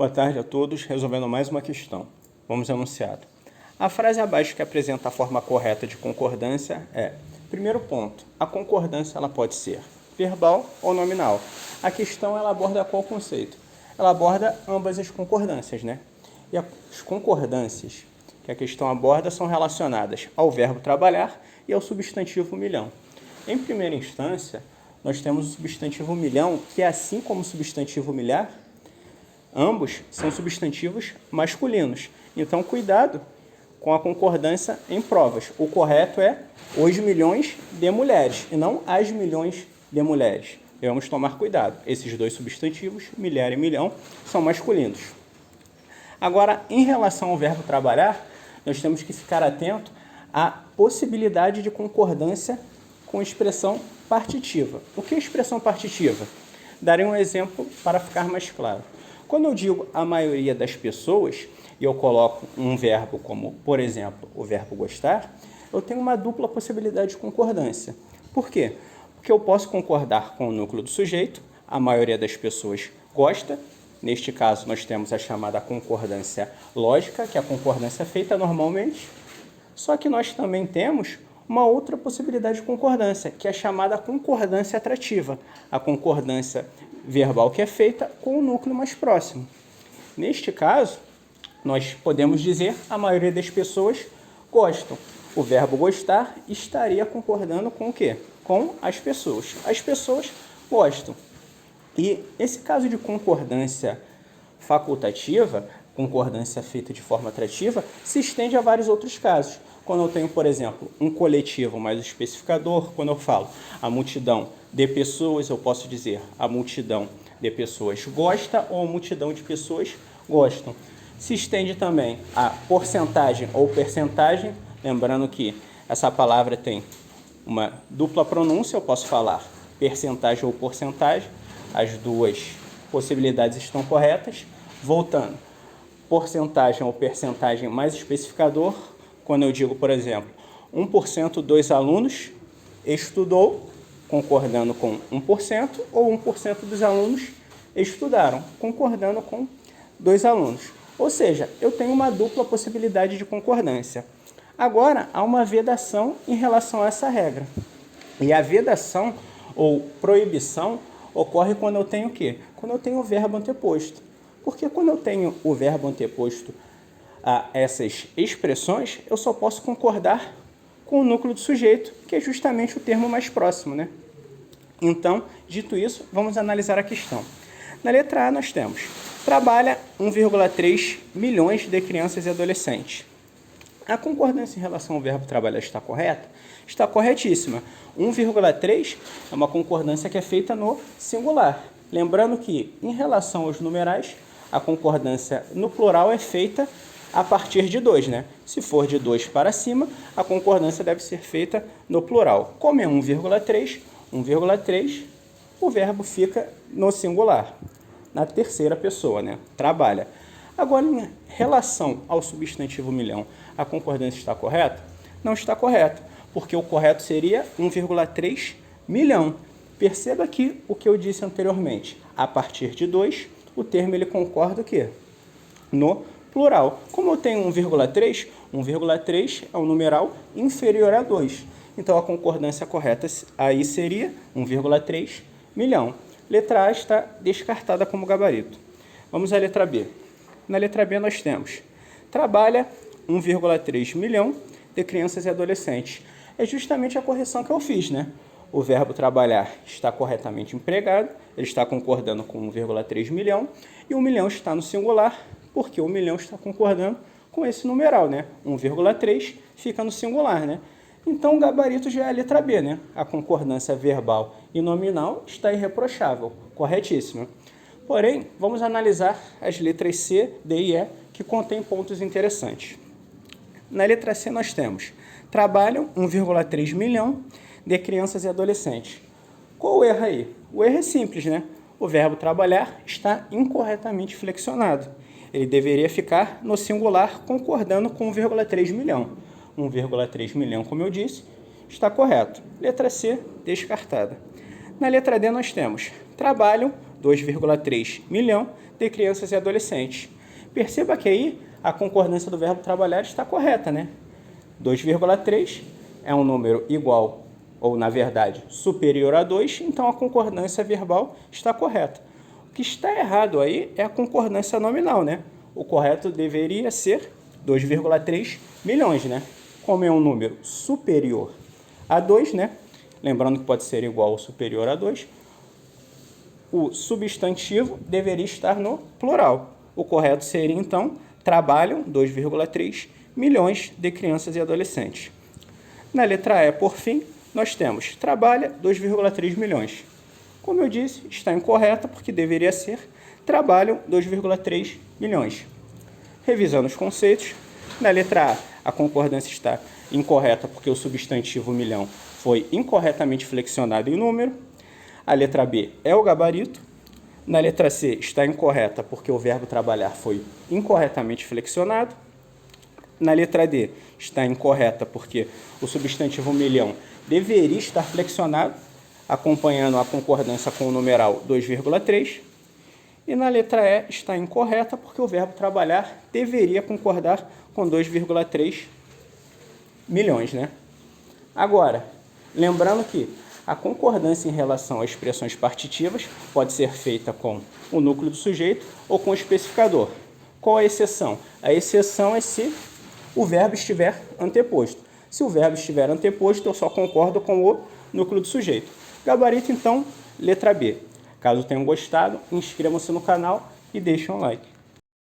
Boa tarde a todos, resolvendo mais uma questão. Vamos ao enunciado. A frase abaixo que apresenta a forma correta de concordância é: primeiro ponto, a concordância ela pode ser verbal ou nominal. A questão ela aborda qual conceito? Ela aborda ambas as concordâncias, né? E as concordâncias que a questão aborda são relacionadas ao verbo trabalhar e ao substantivo milhão. Em primeira instância, nós temos o substantivo milhão, que assim como o substantivo milhar, ambos são substantivos masculinos. Então, cuidado com a concordância em provas. O correto é os milhões de mulheres e não as milhões de mulheres. Devemos tomar cuidado. Esses dois substantivos, milhar e milhão, são masculinos. Agora, em relação ao verbo trabalhar, nós temos que ficar atento à possibilidade de concordância com expressão partitiva. O que é expressão partitiva? Darei um exemplo para ficar mais claro. Quando eu digo a maioria das pessoas, e eu coloco um verbo como, por exemplo, o verbo gostar, eu tenho uma dupla possibilidade de concordância. Por quê? Porque eu posso concordar com o núcleo do sujeito, a maioria das pessoas gosta. Neste caso, nós temos a chamada concordância lógica, que é a concordância feita normalmente. Só que nós também temos uma outra possibilidade de concordância, que é a chamada concordância atrativa, a concordância verbal que é feita com o núcleo mais próximo. Neste caso, nós podemos dizer a maioria das pessoas gostam. O verbo gostar estaria concordando com o quê? Com as pessoas. As pessoas gostam. E esse caso de concordância facultativa, concordância feita de forma atrativa, se estende a vários outros casos. Quando eu tenho, por exemplo, um coletivo mais especificador, quando eu falo a multidão de pessoas, eu posso dizer a multidão de pessoas gosta ou a multidão de pessoas gostam. Se estende também a porcentagem ou percentagem, lembrando que essa palavra tem uma dupla pronúncia, eu posso falar percentagem ou porcentagem, as duas possibilidades estão corretas. Voltando, porcentagem ou percentagem mais especificador, quando eu digo, por exemplo, 1% dos alunos estudou, concordando com 1%, ou 1% dos alunos estudaram, concordando com 2 alunos. Ou seja, eu tenho uma dupla possibilidade de concordância. Agora, há uma vedação em relação a essa regra. E a vedação ou proibição ocorre quando eu tenho o quê? Quando eu tenho o verbo anteposto. Porque quando eu tenho o verbo anteposto a essas expressões, eu só posso concordar com o núcleo do sujeito, que é justamente o termo mais próximo, né? Então, dito isso, vamos analisar a questão. Na letra A, nós temos: trabalha 1,3 milhões de crianças e adolescentes. A concordância em relação ao verbo trabalhar está correta? Está corretíssima. 1,3 é uma concordância que é feita no singular. Lembrando que, em relação aos numerais, a concordância no plural é feita a partir de 2, né? Se for de 2 para cima, a concordância deve ser feita no plural. Como é 1,3, o verbo fica no singular, na terceira pessoa, né? Trabalha. Agora, em relação ao substantivo milhão, a concordância está correta? Não está correta, porque o correto seria 1,3 milhão. Perceba aqui o que eu disse anteriormente. A partir de 2, o termo ele concorda o quê? No plural. Como eu tenho 1,3, 1,3 é um numeral inferior a 2. Então, a concordância correta aí seria 1,3 milhão. Letra A está descartada como gabarito. Vamos à letra B. Na letra B nós temos: trabalha 1,3 milhão de crianças e adolescentes. É justamente a correção que eu fiz, né? O verbo trabalhar está corretamente empregado, ele está concordando com 1,3 milhão, e o milhão está no singular, porque o milhão está concordando com esse numeral, né? 1,3 fica no singular, né? Então, o gabarito já é a letra B, né? A concordância verbal e nominal está irreprochável, corretíssima. Porém, vamos analisar as letras C, D e E, que contêm pontos interessantes. Na letra C nós temos: trabalham 1,3 milhão de crianças e adolescentes. Qual o erro aí? O erro é simples, né? O verbo trabalhar está incorretamente flexionado. Ele deveria ficar no singular, concordando com 1,3 milhão. 1,3 milhão, como eu disse, está correto. Letra C, descartada. Na letra D nós temos: trabalham 2,3 milhão de crianças e adolescentes. Perceba que aí a concordância do verbo trabalhar está correta, né? 2,3 é um número igual, ou na verdade, superior a 2, então a concordância verbal está correta. O que está errado aí é a concordância nominal, né? O correto deveria ser 2,3 milhões, né? Como é um número superior a 2, né? Lembrando que pode ser igual ou superior a 2, o substantivo deveria estar no plural. O correto seria, então, trabalham 2,3 milhões de crianças e adolescentes. Na letra E, por fim, nós temos trabalha 2,3 milhões. Como eu disse, está incorreta porque deveria ser trabalham 2,3 milhões. Revisando os conceitos, na letra A concordância está incorreta porque o substantivo milhão foi incorretamente flexionado em número. A letra B é o gabarito. Na letra C está incorreta porque o verbo trabalhar foi incorretamente flexionado. Na letra D está incorreta porque o substantivo milhão deveria estar flexionado, acompanhando a concordância com o numeral 2,3. E na letra E está incorreta porque o verbo trabalhar deveria concordar com 2,3 milhões, né? Agora, lembrando que a concordância em relação a expressões partitivas pode ser feita com o núcleo do sujeito ou com o especificador. Qual a exceção? A exceção é se o verbo estiver anteposto. Se o verbo estiver anteposto, eu só concordo com o núcleo do sujeito. Gabarito, então, letra B. Caso tenham gostado, inscrevam-se no canal e deixem um like.